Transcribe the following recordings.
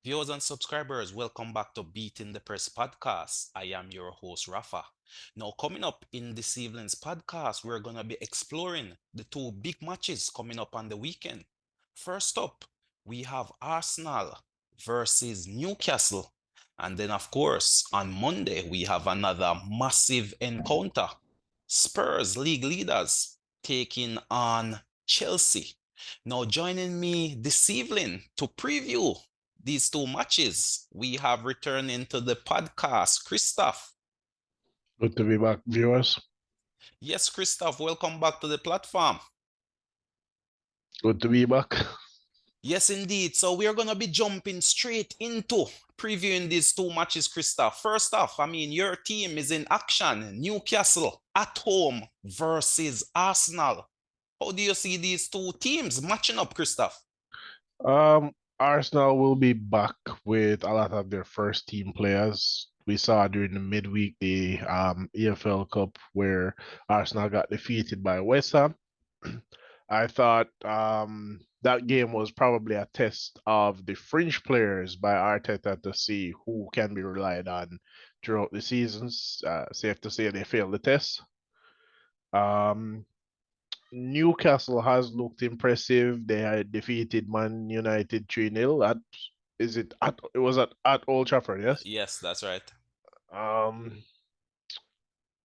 Viewers and subscribers, welcome back to Beating the Press podcast. I am your host, Rafa. Now, coming up in this evening's podcast, we're going to be exploring the two big matches coming up on the weekend. First up, we have Arsenal versus Newcastle. And then, of course, on Monday, we have another massive encounter. Spurs, league leaders, taking on Chelsea. Now, joining me this evening to preview these two matches, we have returned into the podcast, Christophe. Good to be back, viewers. Yes, Christophe, welcome back to the platform. Good to be back. Yes, indeed. So we are going to be jumping straight into previewing these two matches, Christophe. First off, your team is in action. Newcastle at home versus Arsenal. How do you see these two teams matching up, Christophe? Arsenal will be back with a lot of their first team players. We saw during the midweek the EFL Cup where Arsenal got defeated by West Ham. I thought that game was probably a test of the fringe players by Arteta to see who can be relied on throughout the seasons. Safe to say they failed the test. Um, Newcastle has looked impressive. They had defeated Man United 3-0 at it was at Old Trafford, yes? Yes, that's right. Um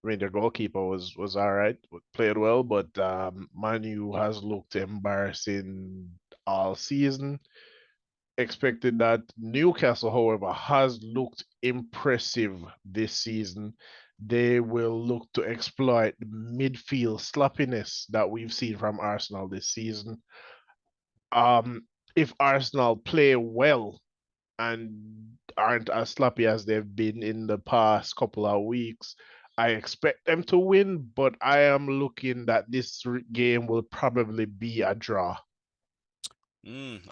I mean their goalkeeper was all right, played well, but Man U has looked embarrassing all season. Expected that. Newcastle, however, has looked impressive this season. They will look to exploit the midfield sloppiness that we've seen from Arsenal this season. Um, if Arsenal play well and aren't as sloppy as they've been in the past couple of weeks, I expect them to win, but I am looking that this game will probably be a draw.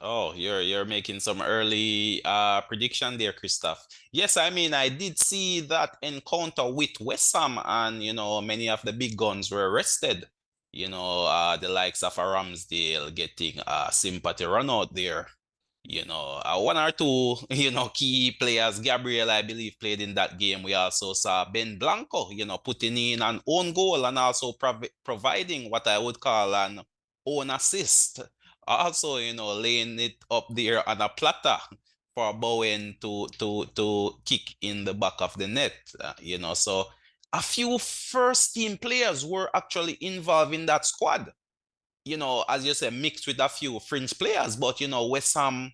Oh, you're making some early prediction there, Christoph. Yes, I did see that encounter with West Ham, and many of the big guns were arrested. The likes of a Ramsdale getting sympathy run out there. One or two, key players. Gabriel, I believe, played in that game. We also saw Ben Blanco, putting in an own goal and also providing what I would call an own assist. Also, laying it up there on a platter for Bowen to kick in the back of the net. So a few first team players were actually involved in that squad. As you said, mixed with a few fringe players, but West Ham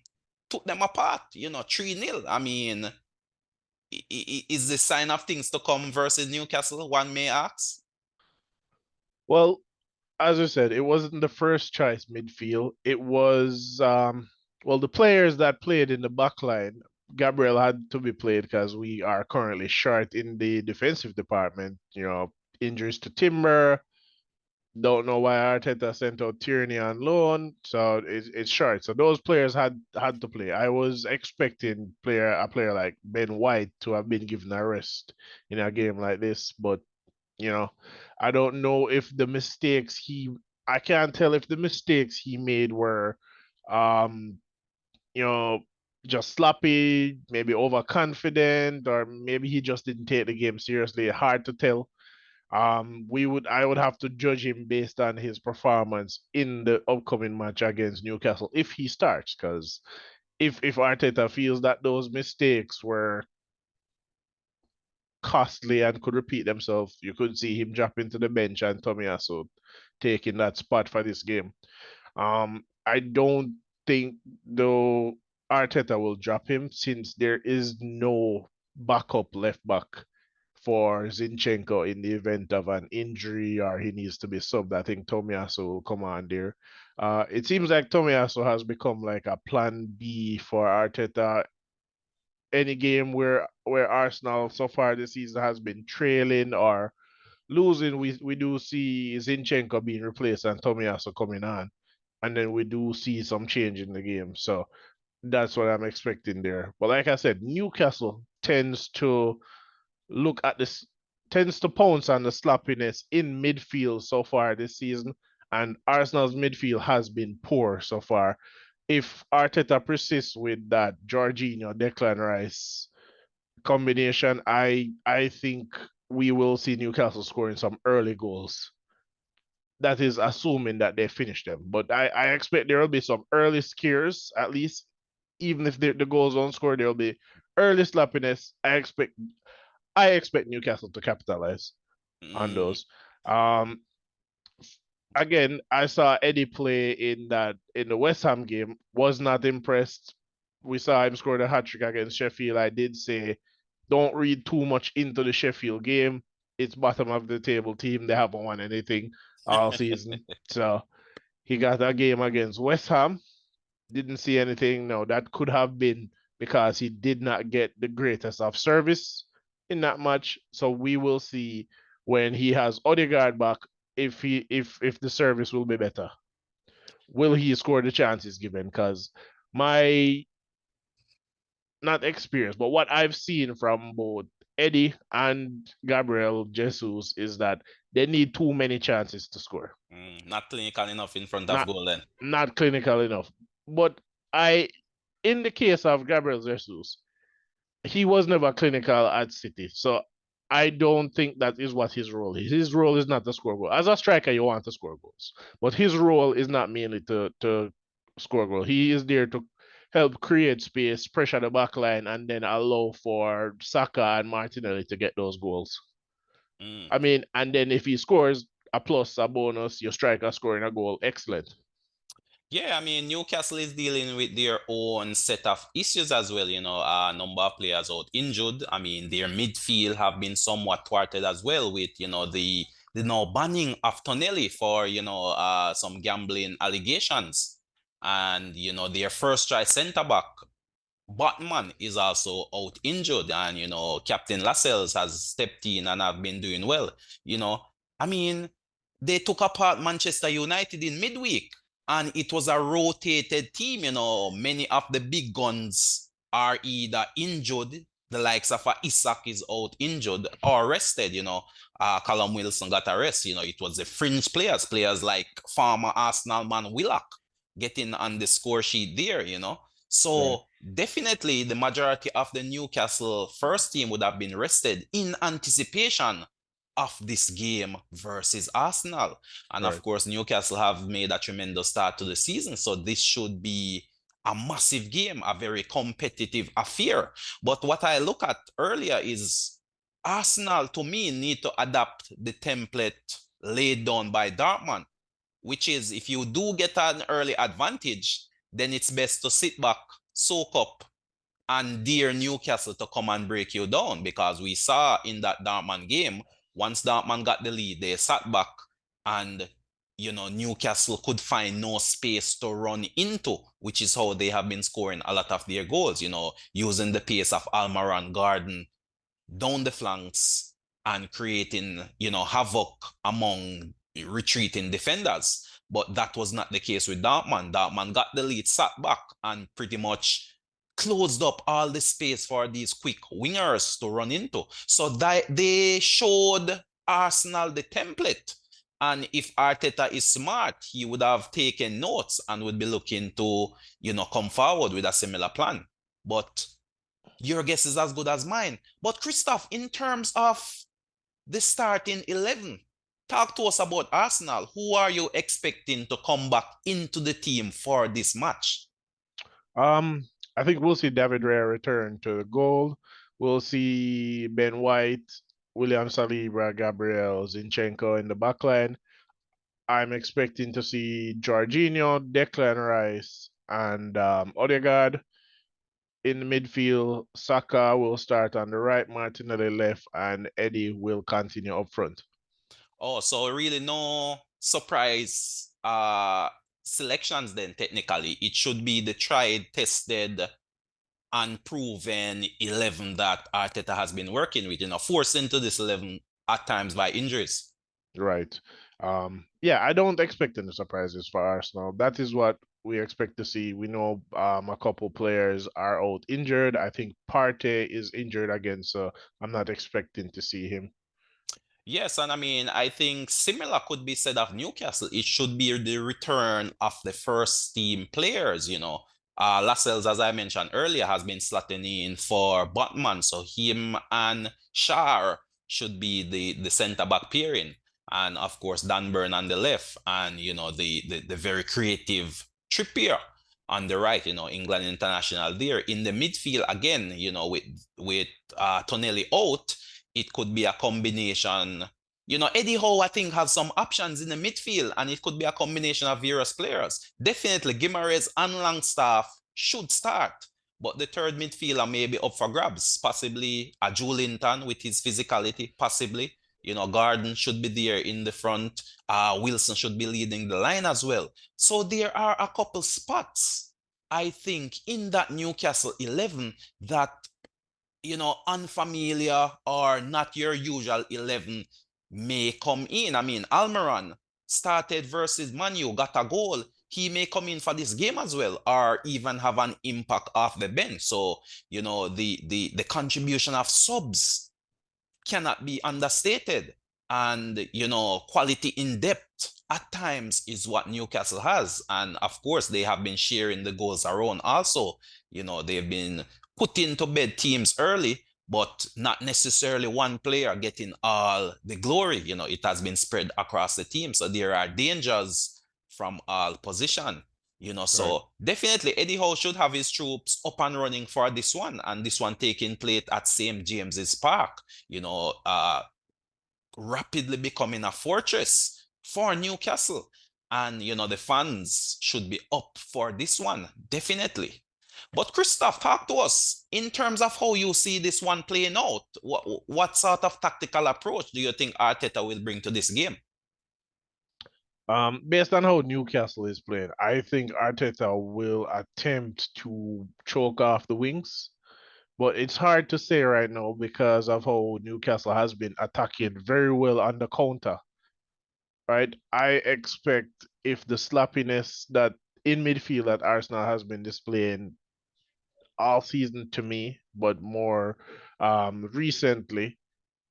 took them apart, 3-0. Is the sign of things to come versus Newcastle, one may ask? Well, as I said, it wasn't the first choice midfield. It was well, the players that played in the back line, Gabriel had to be played because we are currently short in the defensive department. Injuries to Timber. Don't know why Arteta sent out Tierney on loan, so it's short. So those players had to play. I was expecting a player like Ben White to have been given a rest in a game like this, but you know, I don't know if the mistakes I can't tell if the mistakes he made were, um, you know, just sloppy, maybe overconfident, or maybe he just didn't take the game seriously. Hard to tell. I would have to judge him based on his performance in the upcoming match against Newcastle if he starts, because if Arteta feels that those mistakes were costly and could repeat themselves, you could see him drop into the bench and Tomiyasu taking that spot for this game. I don't think though Arteta will drop him since there is no backup left back for Zinchenko in the event of an injury or he needs to be subbed. I think Tomiyasu will come on there. It seems like Tomiyasu has become like a plan B for Arteta. Any game where Arsenal so far this season has been trailing or losing, we do see Zinchenko being replaced and Tomiyasu coming on, and then we do see some change in the game. So that's what I'm expecting there. But like I said, Newcastle look at this tends to pounce on the sloppiness in midfield so far this season, and Arsenal's midfield has been poor so far. if Arteta persists with that Jorginho Declan Rice combination, I think we will see Newcastle scoring some early goals. That is assuming that they finish them. But I expect there will be some early scares, at least. Even if the goals don't score, there will be early sloppiness. I expect Newcastle to capitalize on Mm, those. Um, Again, I saw Eddie play in the West Ham game. Was not impressed. We saw him score the hat trick against Sheffield. I did say, don't read too much into the Sheffield game. It's bottom of the table team. They haven't won anything all season. So he got a game against West Ham. Didn't see anything. No, that could have been because he did not get the greatest of service in that match. So we will see when he has Odegaard back if the service will be better. Will he score the chances given? Because my not experience, but what I've seen from both Eddie and Gabriel Jesus is that they need too many chances to score. not clinical enough in front of Not goal then. not clinical enough. But I in the case of Gabriel Jesus, he was never clinical at City. So I don't think that is what his role is. His role is not to score goals. As a striker, you want to score goals. But his role is not mainly to score goals. He is there to help create space, pressure the back line, and then allow for Saka and Martinelli to get those goals. Mm. I mean, and then if he scores a plus, a bonus, your striker scoring a goal, excellent. Yeah, I mean, Newcastle is dealing with their own set of issues as well. A number of players out injured. I mean, their midfield have been somewhat thwarted as well with, the now banning of Tonelli for, some gambling allegations. And, their first try centre back, Botman, is also out injured. And, Captain Lascelles has stepped in and have been doing well. You know, I mean, they took apart Manchester United in midweek and it was a rotated team. Many of the big guns are either injured, the likes of Isak is out injured or rested. Callum Wilson got a rest. It was the fringe players like former Arsenal man Willock getting on the score sheet there. Right, So definitely the majority of the Newcastle first team would have been rested in anticipation of this game versus Arsenal. And of right. course, Newcastle have made a tremendous start to the season. So this should be a massive game, a very competitive affair. But what I look at earlier is Arsenal, to me, need to adapt the template laid down by Dortmund, which is if you do get an early advantage, then it's best to sit back, soak up, and dare Newcastle to come and break you down because we saw in that Dortmund game, once Dortmund got the lead, they sat back and Newcastle could find no space to run into, which is how they have been scoring a lot of their goals, using the pace of Almiron Garden down the flanks and creating, havoc among retreating defenders. But that was not the case with Dartman. Dartman got the lead, sat back, and pretty much closed up all the space for these quick wingers to run into. So they showed Arsenal the template. And if Arteta is smart, he would have taken notes and would be looking to, come forward with a similar plan. But your guess is as good as mine. But Christoph, in terms of the starting 11, talk to us about Arsenal. Who are you expecting to come back into the team for this match? Um, I think we'll see David Raya return to the goal. We'll see Ben White, William Saliba, Gabriel Zinchenko in the backline. I'm expecting to see Jorginho, Declan Rice, and Odegaard in the midfield. Saka will start on the right, Martinelli left, and Eddie will continue up front. Oh, so really no surprise selections then technically. It should be the tried, tested, and proven 11 that Arteta has been working with, forced into this 11 at times by injuries. Right. Yeah, I don't expect any surprises for Arsenal. That is what we expect to see. We know a couple players are out injured. I think Partey is injured again, so I'm not expecting to see him. Yes, and I mean, I think similar could be said of Newcastle. It should be the return of the first team players, you know. Lascelles, as I mentioned earlier, has been slotting in for Botman, so him and Shar should be the centre back pairing, and of course Dan Burn on the left, and you know the very creative Trippier on the right, you know, England international there in the midfield again, you know, with Tonelli out. It could be a combination. You know, Eddie Howe, I think, has some options in the midfield, and it could be a combination of various players. Definitely, Guimaraes and Longstaff should start, but the third midfielder may be up for grabs. Possibly a Julinton with his physicality, possibly. You know, Garden should be there in the front. Wilson should be leading the line as well. So there are a couple spots, I think, in that Newcastle 11 that you know, unfamiliar or not your usual 11 may come in. I mean, Almiron started versus Manu, got a goal. He may come in for this game as well, or even have an impact off the bench. So, you know, the contribution of subs cannot be understated. And, you know, quality in depth at times is what Newcastle has. And of course, they have been sharing the goals around also. You know, they've been putting to bed teams early, but not necessarily one player getting all the glory. You know, it has been spread across the team. So there are dangers from all position. You know, Right. so definitely Eddie Howe should have his troops up and running for this one, and this one taking place at St. James's Park, you know, rapidly becoming a fortress for Newcastle. And, you know, the fans should be up for this one, definitely. But Christoph, talk to us in terms of how you see this one playing out. What sort of tactical approach do you think Arteta will bring to this game? Based on how Newcastle is playing, I think Arteta will attempt to choke off the wings, but it's hard to say right now because of how Newcastle has been attacking very well on the counter, right? I expect if the sloppiness that in midfield that Arsenal has been displaying all season to me, but more recently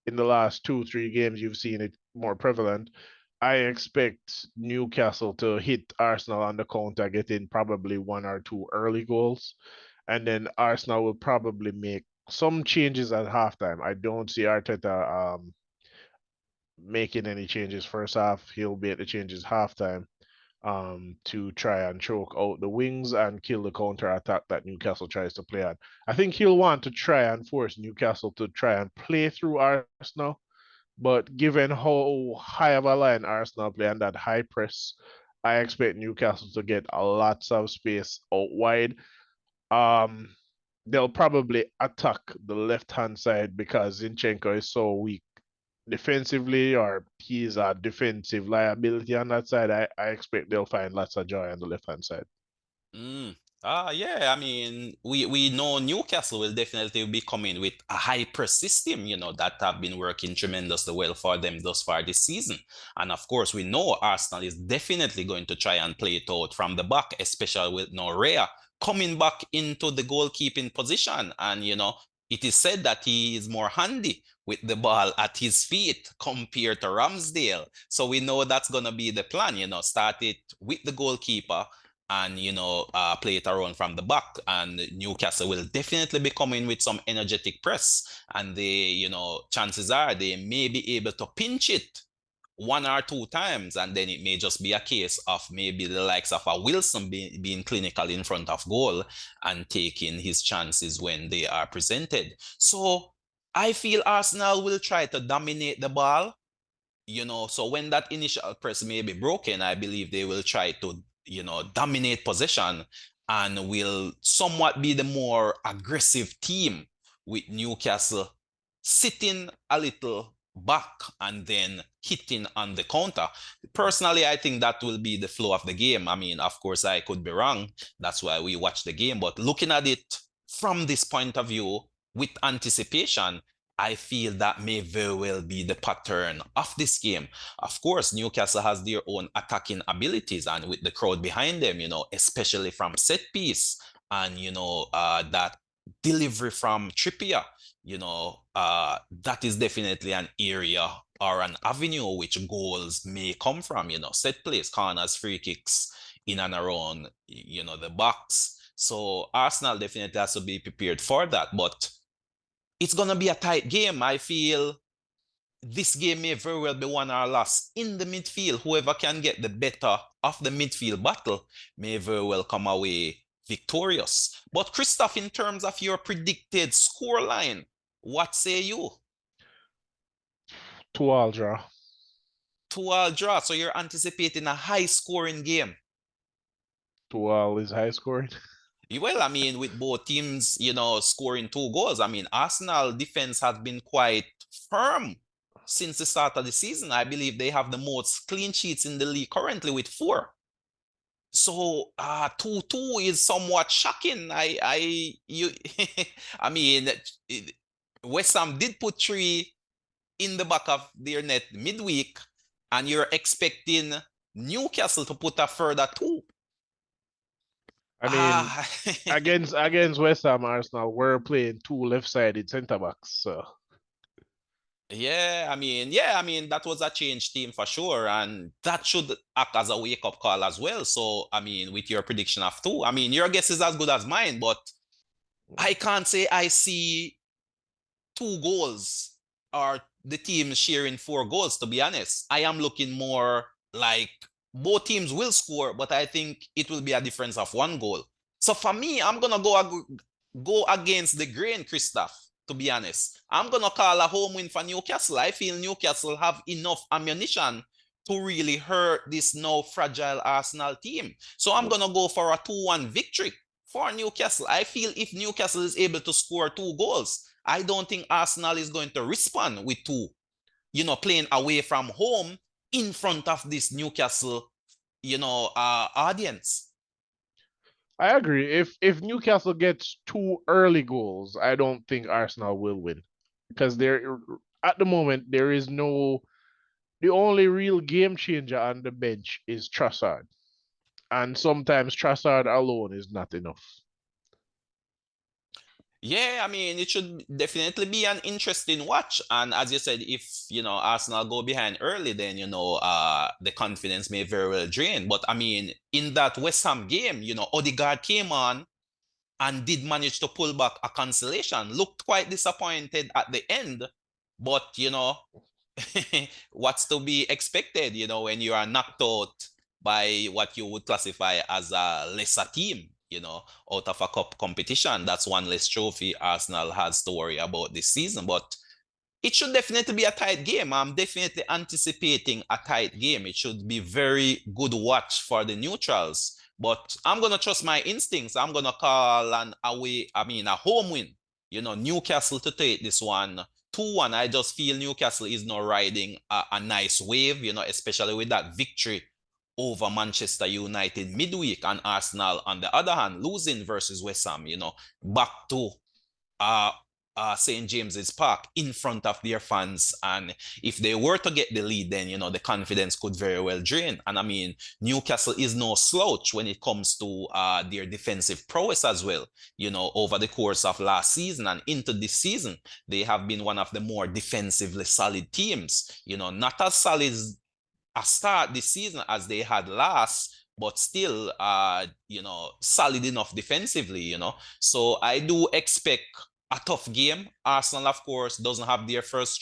in the last 2, 3 games, you've seen it more prevalent. I expect Newcastle to hit Arsenal on the counter, getting probably 1 or 2 early goals. And then Arsenal will probably make some changes at halftime. I don't see Arteta making any changes first half. He'll make the changes halftime to try and choke out the wings and kill the counter attack that Newcastle tries to play on. I think he'll want to try and force Newcastle to try and play through Arsenal, but given how high of a line Arsenal play and that high press, I expect Newcastle to get a lots of space out wide. Um, they'll probably attack the left hand side because Zinchenko is so weak defensively, or he's a defensive liability on that side. I expect they'll find lots of joy on the left hand side. Mm. Yeah, I mean, we know Newcastle will definitely be coming with a high press system, you know, that have been working tremendously well for them thus far this season. And of course, we know Arsenal is definitely going to try and play it out from the back, especially with Norea coming back into the goalkeeping position. And, you know, it is said that he is more handy with the ball at his feet compared to Ramsdale. So we know that's going to be the plan, you know, start it with the goalkeeper and you know play it around from the back, and Newcastle will definitely be coming with some energetic press, and they you know chances are they may be able to pinch it 1 or 2 times, and then it may just be a case of maybe the likes of a Wilson being clinical in front of goal and taking his chances when they are presented. So I feel Arsenal will try to dominate the ball, you know, so when that initial press may be broken, I believe they will try to, you know, dominate possession and will somewhat be the more aggressive team, with Newcastle sitting a little back and then hitting on the counter. Personally, I think that will be the flow of the game. I mean, of course, I could be wrong. That's why we watch the game. But looking at it from this point of view with anticipation, I feel that may very well be the pattern of this game. Of course, Newcastle has their own attacking abilities, and with the crowd behind them, you know, especially from set piece, and you know that delivery from Trippier, that is definitely an area or an avenue which goals may come from, set plays, corners, free kicks in and around, the box. So Arsenal definitely has to be prepared for that. But it's going to be a tight game. I feel this game may very well be won or lost in the midfield. Whoever can get the better of the midfield battle may very well come away victorious. But Christoph, in terms of your predicted scoreline, what say you? 2-2 draw. 2-2 draw. So you're anticipating a high scoring game. 2-2 is high scoring. Well, I mean, with both teams, scoring 2 goals, I mean, Arsenal defense has been quite firm since the start of the season. I believe they have the most clean sheets in the league currently with 4. So 2-2 is somewhat shocking. I mean, West Ham did put 3 in the back of their net midweek, and you're expecting Newcastle to put a further 2. I mean, Ah, against West Ham, Arsenal, we're playing 2 left-sided centre backs. So yeah, I mean that was a change team for sure, and that should act as a wake-up call as well. So, I mean, with your prediction of 2, I mean, your guess is as good as mine, but I can't say I see 2 goals or the team sharing 4 goals, to be honest. I am looking more like both teams will score, but I think it will be a difference of 1 goal. So for me, I'm gonna go against the grain, Christoph. To be honest, I'm gonna call a home win for Newcastle. I feel Newcastle have enough ammunition to really hurt this now fragile Arsenal team. So I'm gonna go for a 2-1 victory for Newcastle. I feel if Newcastle is able to score 2 goals, I don't think Arsenal is going to respond with 2. Playing away from home in front of this Newcastle, audience. I agree. If Newcastle gets 2 early goals, I don't think Arsenal will win because there at the moment there is no the only real game changer on the bench is Trossard, and sometimes Trossard alone is not enough. Yeah, I mean, it should definitely be an interesting watch. And as you said, if, Arsenal go behind early, then, the confidence may very well drain. But I mean, in that West Ham game, Odegaard came on and did manage to pull back a cancellation. Looked quite disappointed at the end, but what's to be expected, when you are knocked out by what you would classify as a lesser team, out of a cup competition. That's one less trophy Arsenal has to worry about this season. But it should definitely be a tight game. I'm definitely anticipating a tight game. It should be very good watch for the neutrals. But I'm gonna trust my instincts. I'm gonna call a home win. Newcastle to take this one 2-1. I just feel Newcastle is now riding a nice wave, especially with that victory over Manchester United midweek, and Arsenal on the other hand losing versus West Ham, back to uh St. James's Park in front of their fans. And if they were to get the lead, then the confidence could very well drain. And I mean, Newcastle is no slouch when it comes to their defensive prowess as well. Over the course of last season and into this season, they have been one of the more defensively solid teams. Not as solid a start this season as they had last, but still, solid enough defensively, So I do expect a tough game. Arsenal, of course, doesn't have their first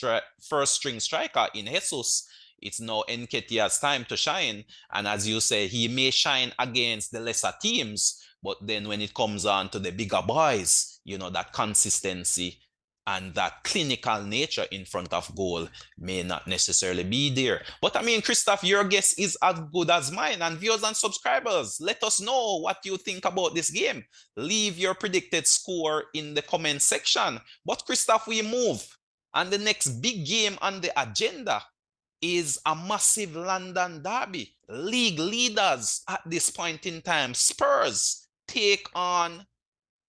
string striker in Jesus. It's now Nketiah's time to shine. And as you say, he may shine against the lesser teams, but then when it comes on to the bigger boys, that consistency and that clinical nature in front of goal may not necessarily be there. But I mean, Christoph, your guess is as good as mine. And viewers and subscribers, let us know what you think about this game. Leave your predicted score in the comment section. But Christoph, we move. And the next big game on the agenda is a massive London derby. League leaders at this point in time, Spurs, take on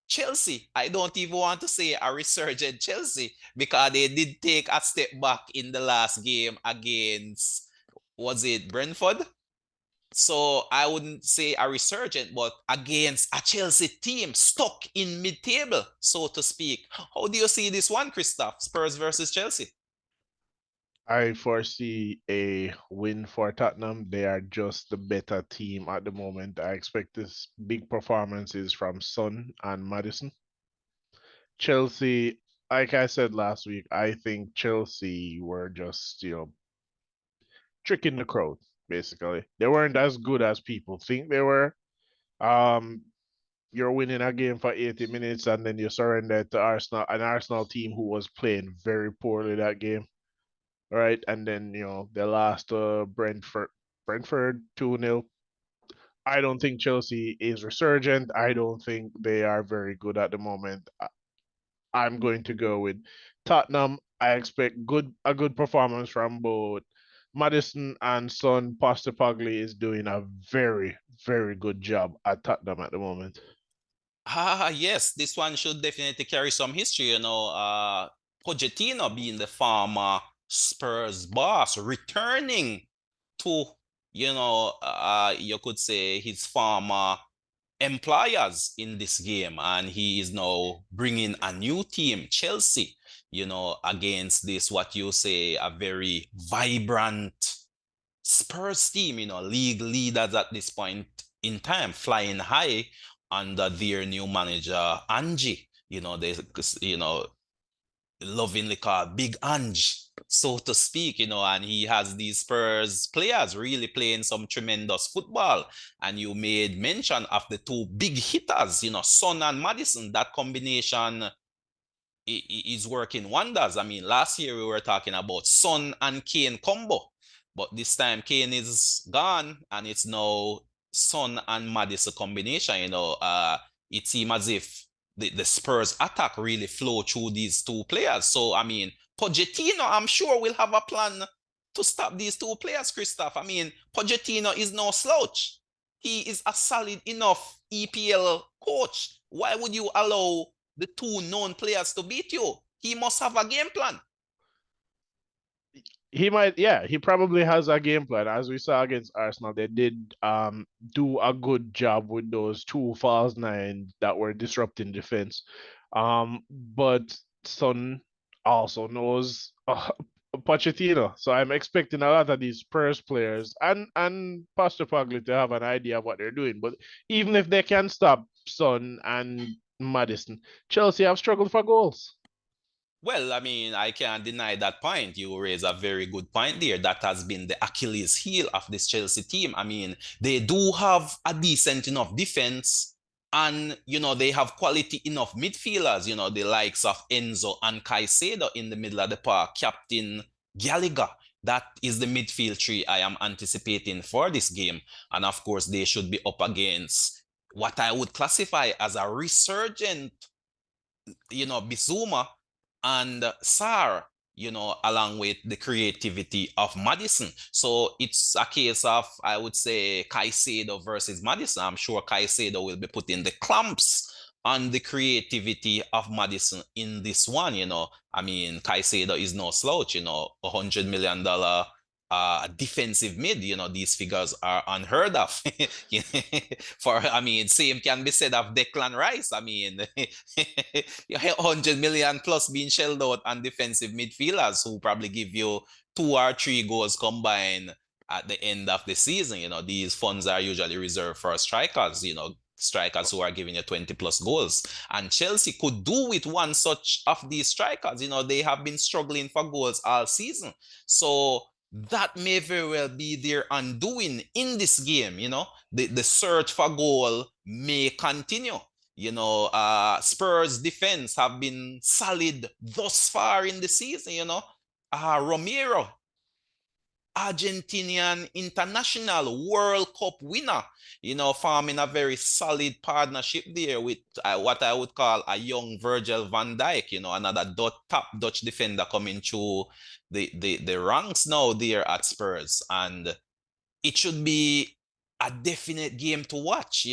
Chelsea. I don't even want to say a resurgent Chelsea because they did take a step back in the last game against, was it Brentford? So I wouldn't say a resurgent, but against a Chelsea team stuck in mid-table, so to speak. How do you see this one, Christoph? Spurs versus Chelsea? I foresee a win for Tottenham. They are just the better team at the moment. I expect this big performances from Son and Madison. Chelsea, like I said last week, I think Chelsea were just, tricking the crowd, basically. They weren't as good as people think they were. Um, you're winning a game for 80 minutes and then you surrender to Arsenal, an Arsenal team who was playing very poorly that game, right? And then, they lost to Brentford 2-0. I don't think Chelsea is resurgent. I don't think they are very good at the moment. I'm going to go with Tottenham. I expect a good performance from both Madison and Son. Postapogli is doing a very, very good job at Tottenham at the moment. Yes, this one should definitely carry some history, Pochettino being the former Spurs boss, returning to, you could say his former employers in this game, and he is now bringing a new team, Chelsea, against this, what you say, a very vibrant Spurs team, league leaders at this point in time, flying high under their new manager, Angie. They, lovingly called Big Ange, so to speak, and he has these Spurs players really playing some tremendous football. And you made mention of the two big hitters, Son and Madison. That combination is working wonders. I mean, last year we were talking about Son and Kane combo, but this time Kane is gone and it's now Son and Madison combination. It seems as if the Spurs attack really flow through these two players. So I mean, Pochettino, I'm sure will have a plan to stop these two players, Christoph. I mean, Pochettino is no slouch. He is a solid enough EPL coach. Why would you allow the two known players to beat you? He must have a game plan. He might, yeah, he probably has a game plan. As we saw against Arsenal, they did do a good job with those two false nines that were disrupting defense. But Son also knows Pochettino, so I'm expecting a lot of these Spurs players and Pogli to have an idea of what they're doing. But even if they can stop Son and Madison, Chelsea have struggled for goals. Well, I mean, I can't deny that point. You raise a very good point there. That has been the Achilles heel of this Chelsea team. I mean, they do have a decent enough defense, and they have quality enough midfielders, the likes of Enzo and Caicedo in the middle of the park, Captain Gallagher. That is the midfield tree I am anticipating for this game. And of course, they should be up against what I would classify as a resurgent, Bizuma and Sar, along with the creativity of Madison. So it's a case of, I would say, Caicedo versus Madison. I'm sure Caicedo will be putting the clamps on the creativity of Madison in this one. I mean, Caicedo is no slouch, $100 million defensive mid. These figures are unheard of. I mean, same can be said of Declan Rice. I mean, 100 million plus being shelled out on defensive midfielders who probably give you 2 or 3 goals combined at the end of the season. These funds are usually reserved for strikers, strikers who are giving you 20 plus goals. And Chelsea could do with one such of these strikers. They have been struggling for goals all season. So that may very well be their undoing in this game. The search for goal may continue. Spurs defense have been solid thus far in the season. Romero, Argentinian international World Cup winner, forming a very solid partnership there with what I would call a young Virgil van Dijk, another top Dutch defender coming through the ranks now there at Spurs. And it should be a definite game to watch.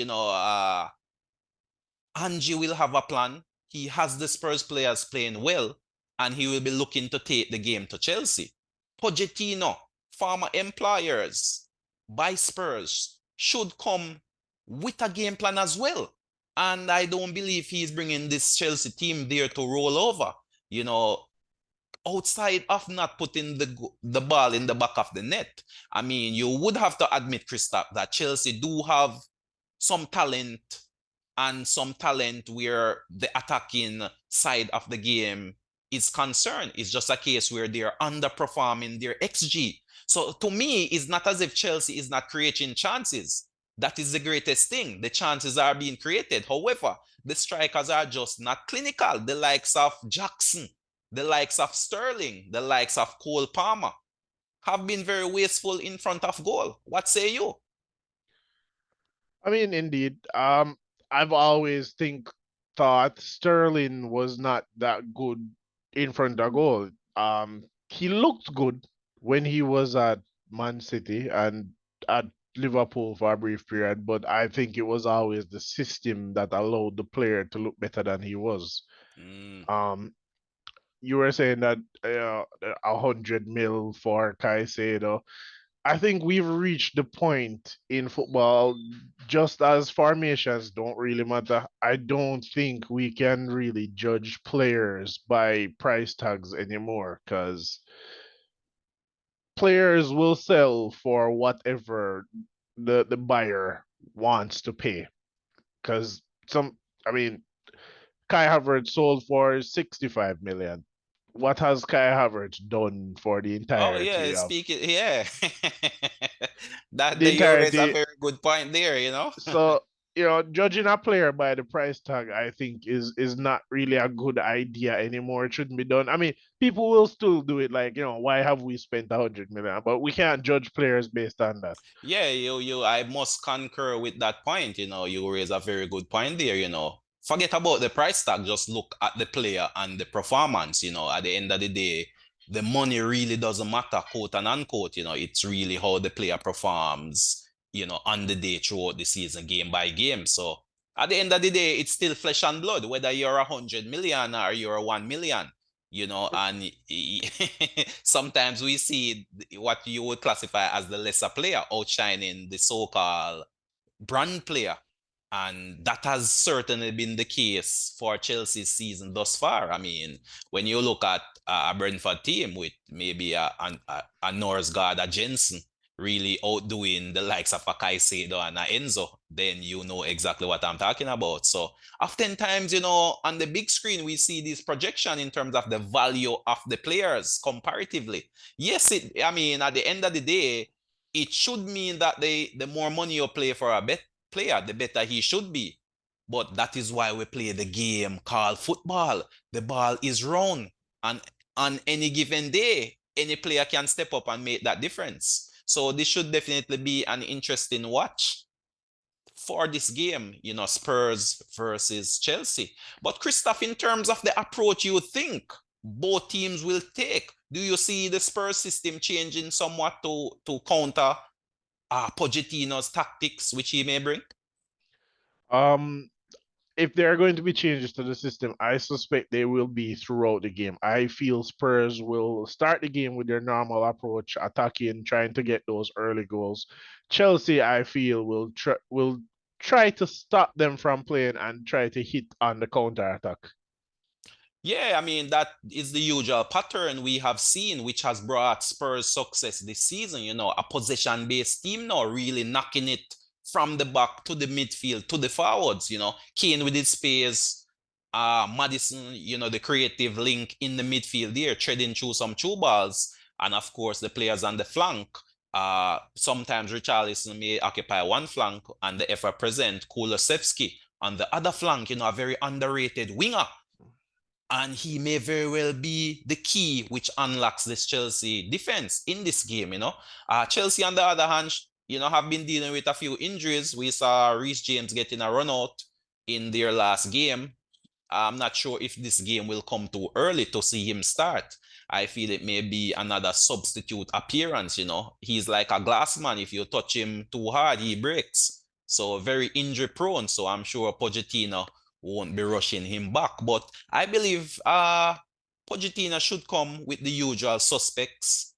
Angie will have a plan. He has the Spurs players playing well, and he will be looking to take the game to Chelsea. Pochettino, former employers, by Spurs should come with a game plan as well. And I don't believe he's bringing this Chelsea team there to roll over. You know, outside of not putting the ball in the back of the net. I mean, you would have to admit, Christophe, that Chelsea do have some talent and some talent where the attacking side of the game is concerned. It's just a case where they're underperforming their XG. So to me, it's not as if Chelsea is not creating chances. That is the greatest thing. The chances are being created. However, the strikers are just not clinical. The likes of Jackson, the likes of Sterling, the likes of Cole Palmer have been very wasteful in front of goal. What say you? I mean, indeed. I've always thought Sterling was not that good in front of goal. He looked good when he was at Man City and at Liverpool for a brief period, but I think it was always the system that allowed the player to look better than he was. Mm. Um, you were saying that 100 mil for Caicedo. I think we've reached the point in football, just as formations don't really matter. I don't think we can really judge players by price tags anymore because players will sell for whatever the buyer wants to pay. Because I mean, Kai Havertz sold for 65 million. What has Kai Havertz done for Oh yeah, entirety of speaking, yeah. That the you raise a entirety very good point there, you know. So, judging a player by the price tag, I think is not really a good idea anymore. It shouldn't be done. I mean, people will still do it, like, why have we spent 100 million? But we can't judge players based on that. Yeah, I must concur with that point. You raise a very good point there. Forget about the price tag, just look at the player and the performance. At the end of the day, the money really doesn't matter, quote and unquote. It's really how the player performs, on the day throughout the season, game by game. So at the end of the day, it's still flesh and blood, whether you're 100 million or you're 1 million. And sometimes we see what you would classify as the lesser player outshining the so-called brand player. And that has certainly been the case for Chelsea's season thus far. I mean, when you look at a Brentford team with maybe a Norris guard, a Jensen, really outdoing the likes of a Caicedo and a Enzo, then you know exactly what I'm talking about. So oftentimes, on the big screen, we see this projection in terms of the value of the players comparatively. Yes, I mean, at the end of the day, it should mean that the more money you play for a bet player, the better he should be. But that is why we play the game called football. The ball is round, and on any given day, any player can step up and make that difference. So this should definitely be an interesting watch for this game, Spurs versus Chelsea. But Christoph, in terms of the approach you think both teams will take, do you see the Spurs system changing somewhat to counter Pochettino's tactics, which he may bring? Um, if there are going to be changes to the system, I suspect they will be throughout the game. I feel Spurs will start the game with their normal approach, attacking, trying to get those early goals. Chelsea, I feel, will try to stop them from playing and try to hit on the counter attack. Yeah, I mean, that is the usual pattern we have seen, which has brought Spurs success this season. A possession-based team now really knocking it from the back to the midfield to the forwards. Kane with his pace, Madison, the creative link in the midfield there, treading through some true balls, and of course the players on the flank. Sometimes Richarlison may occupy one flank, and the ever-present Kulusevski on the other flank. A very underrated winger, and he may very well be the key which unlocks this Chelsea defense in this game. Chelsea, on the other hand, have been dealing with a few injuries. We saw Reece James getting a run out in their last game. I'm not sure if this game will come too early to see him start. I feel it may be another substitute appearance. He's like a glass man. If you touch him too hard, he breaks. So very injury prone. So I'm sure Pochettino won't be rushing him back. But I believe Pochettino should come with the usual suspects.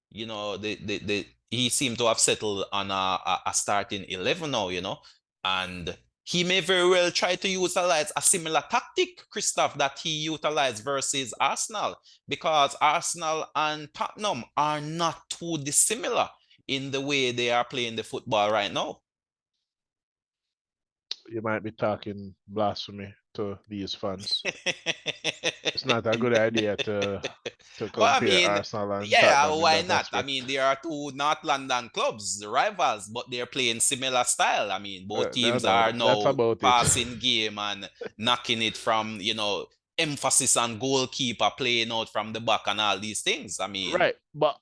he seemed to have settled on a starting 11 now, and he may very well try to utilize a similar tactic, Christophe, that he utilized versus Arsenal, because Arsenal and Tottenham are not too dissimilar in the way they are playing the football right now. You might be talking blasphemy to these fans. It's not a good idea to Well, I compare mean, Arsenal and yeah, Tottenham in why that not? I aspect. mean, there are two North London clubs, the rivals, but they're playing similar style. I mean, both No, teams no, are that's now about it. passing game and knocking it from, emphasis on goalkeeper playing out from the back and all these things. I mean, Right, but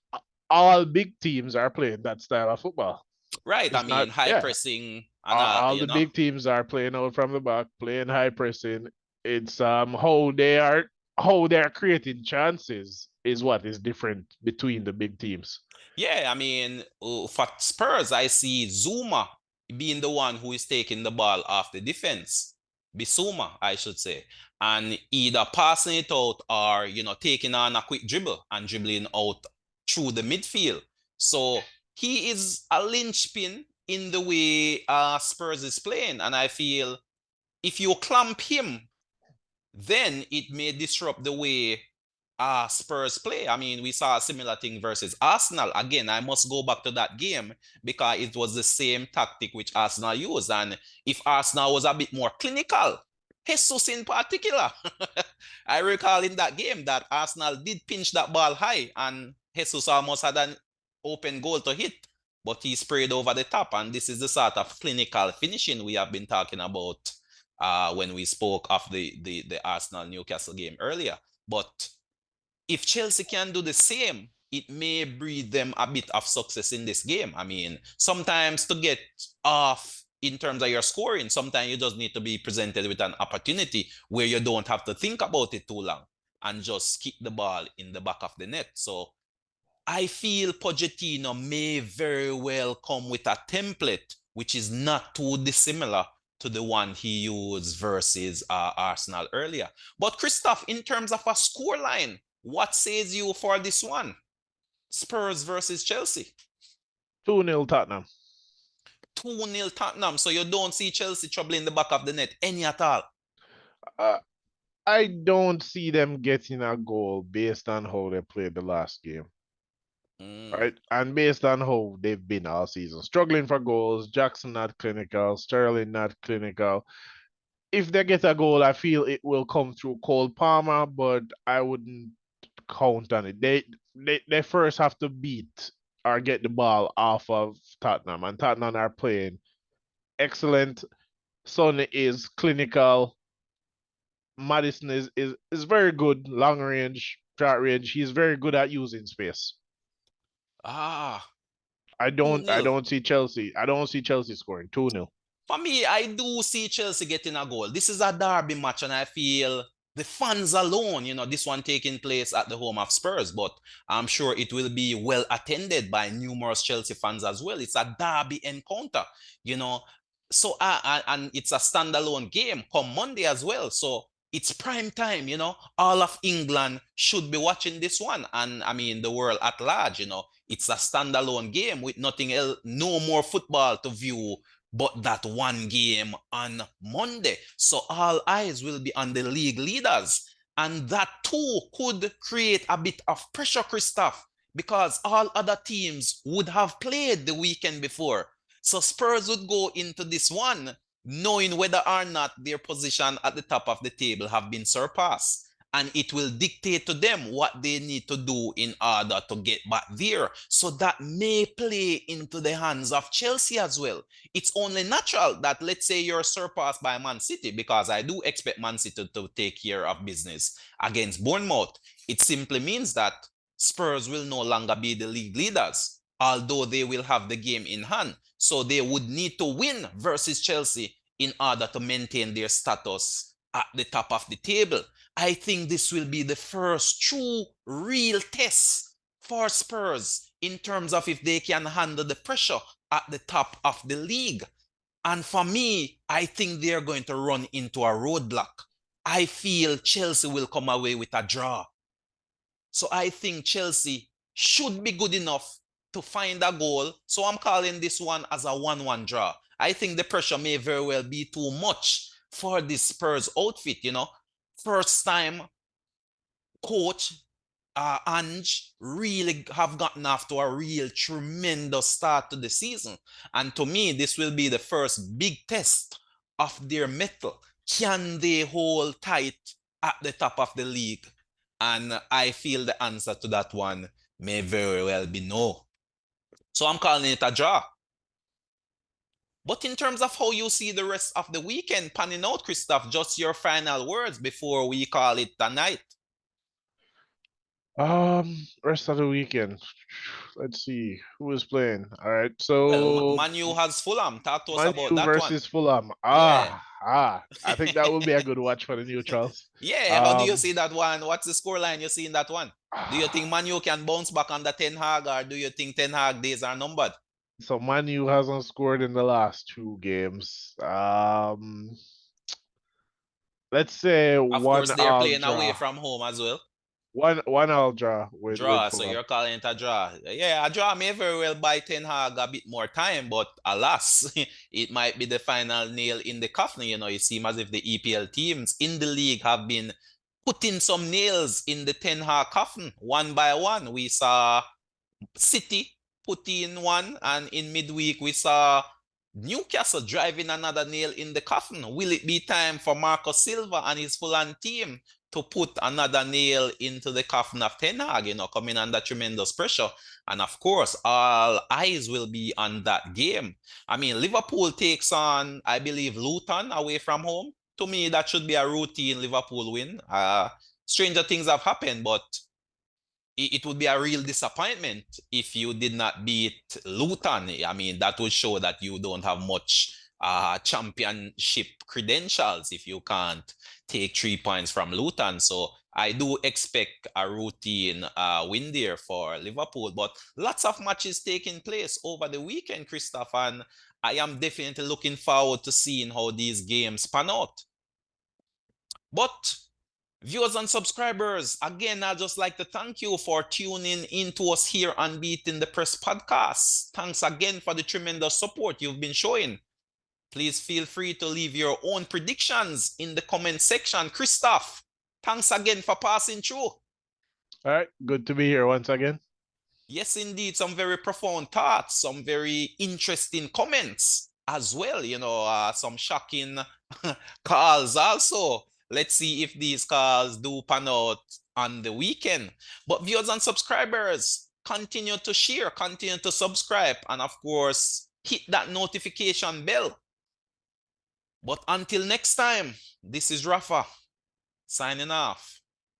all big teams are playing that style of football. right. I It's not, mean, high yeah. pressing and All the big teams are playing out from the back, playing high pressing. It's how they are creating chances is what is different between the big teams. Yeah, I mean, for Spurs, I see Zuma being the one who is taking the ball off the defense. Bissouma, I should say. And either passing it out or, taking on a quick dribble and dribbling out through the midfield. So he is a linchpin in the way Spurs is playing. And I feel if you clamp him, then it may disrupt the way Spurs play. I mean, we saw a similar thing versus Arsenal. Again, I must go back to that game because it was the same tactic which Arsenal used. And if Arsenal was a bit more clinical, Jesus in particular, I recall in that game that Arsenal did pinch that ball high and Jesus almost had an open goal to hit, but he sprayed over the top. And this is the sort of clinical finishing we have been talking about when we spoke of the Arsenal Newcastle game earlier. But if Chelsea can do the same, it may breed them a bit of success in this game. I mean, sometimes to get off in terms of your scoring, sometimes you just need to be presented with an opportunity where you don't have to think about it too long and just kick the ball in the back of the net. So I feel Pochettino may very well come with a template which is not too dissimilar to the one he used versus Arsenal earlier. But Christophe, in terms of a scoreline, what says you for this one? Spurs versus Chelsea. 2-0 Tottenham. 2-0 Tottenham. So you don't see Chelsea troubling the back of the net any at all. Uh, I don't see them getting a goal based on how they played the last game. Right? And based on how they've been all season, struggling for goals, Jackson not clinical, Sterling not clinical. If they get a goal, I feel it will come through Cole Palmer, but I wouldn't count on it. They first have to beat or get the ball off of Tottenham, and Tottenham are playing excellent. Son is clinical. Madison is very good long range, short range. He's very good at using space. Ah, I 2 don't I 0. don't see Chelsea. I don't see Chelsea scoring 2-0. For me, I do see Chelsea getting a goal. This is a derby match, and I feel the fans alone, this one taking place at the home of Spurs, but I'm sure it will be well attended by numerous Chelsea fans as well. It's a derby encounter, you know. So, and it's a standalone game come Monday as well. So, it's prime time, All of England should be watching this one. And I mean, the world at large, It's a standalone game with nothing else, no more football to view but that one game on Monday. So all eyes will be on the league leaders. And that too could create a bit of pressure, Christophe, because all other teams would have played the weekend before. So Spurs would go into this one knowing whether or not their position at the top of the table have been surpassed. And it will dictate to them what they need to do in order to get back there. So that may play into the hands of Chelsea as well. It's only natural that, let's say, you're surpassed by Man City, because I do expect Man City to take care of business against Bournemouth. It simply means that Spurs will no longer be the league leaders, although they will have the game in hand. So they would need to win versus Chelsea in order to maintain their status at the top of the table. I think this will be the first true real test for Spurs in terms of if they can handle the pressure at the top of the league. And for me, I think they're going to run into a roadblock. I feel Chelsea will come away with a draw. So I think Chelsea should be good enough to find a goal. So I'm calling this one as a 1-1 draw. I think the pressure may very well be too much for this Spurs outfit. First time coach Ange really have gotten off to a real tremendous start to the season. And to me, this will be the first big test of their mettle. Can they hold tight at the top of the league? And I feel the answer to that one may very well be no. So I'm calling it a draw. But in terms of how you see the rest of the weekend panning out, Christophe, just your final words before we call it a night. Rest of the weekend. Let's see who is playing. All right, Well, so Manu has Fulham. Talk to us Man about U that one. versus Fulham. Yeah. I think that will be a good watch for the neutrals. Yeah, how do you Um, see that one? What's the scoreline you see in that one? Do you think Manu can bounce back under Ten Hag, or do you think Ten Hag days are numbered? so Man U hasn't scored in the last two games. Let's say Of one course, they're all playing away draw. from home as well. One all draw with Draw, so Fulham. you're calling it a draw. Yeah, a draw may very well buy Ten Hag a bit more time, but alas, it might be the final nail in the coffin. It seems as if the EPL teams in the league have been putting some nails in the Ten Hag coffin one by one. We saw City put in one, and in midweek we saw Newcastle driving another nail in the coffin. Will it be time for Marcos Silva and his Fulham team to put another nail into the coffin of Ten Hag, coming under tremendous pressure? And of course, all eyes will be on that game. I mean, Liverpool takes on, I believe, Luton away from home. To me, that should be a routine Liverpool win. Stranger things have happened, but it would be a real disappointment if you did not beat Luton. I mean, that would show that you don't have much championship credentials if you can't take 3 points from Luton. So I do expect a routine win there for Liverpool. But lots of matches taking place over the weekend, Christophe, and I am definitely looking forward to seeing how these games pan out. But viewers and subscribers, again, I'd just like to thank you for tuning in to us here on Beating the Press podcast. Thanks again for the tremendous support you've been showing. Please feel free to leave your own predictions in the comment section. Christophe, thanks again for passing through. All right, good to be here once again. Yes, indeed, some very profound thoughts, some very interesting comments as well. Some shocking calls also. Let's see if these calls do pan out on the weekend. But viewers and subscribers, continue to share, continue to subscribe, and of course, hit that notification bell. But until next time, this is Rafa signing off.